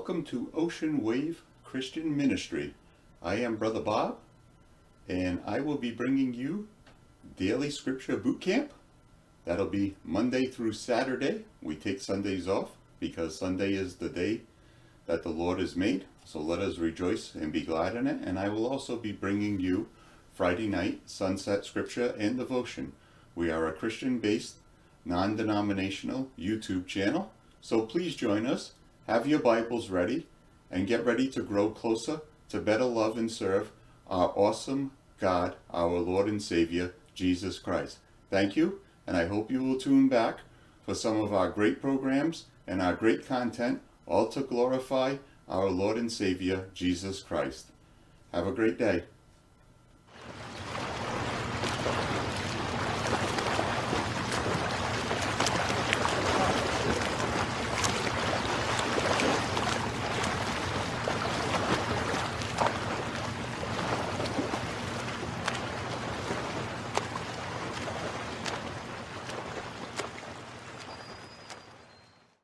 Welcome to Ocean Wave Christian Ministry. I am Brother Bob, and I will be bringing you daily Scripture Boot Camp. That'll be Monday through Saturday. We take Sundays off because Sunday is the day that the Lord has made. So let us rejoice and be glad in it. And I will also be bringing you Friday night Sunset Scripture and Devotion. We are a Christian-based, non-denominational YouTube channel. So please join us. Have your Bibles ready and get ready to grow closer to better love and serve our awesome God, our Lord and Savior, Jesus Christ. Thank you, and I hope you will tune back for some of our great programs and our great content, all to glorify our Lord and Savior, Jesus Christ. Have a great day.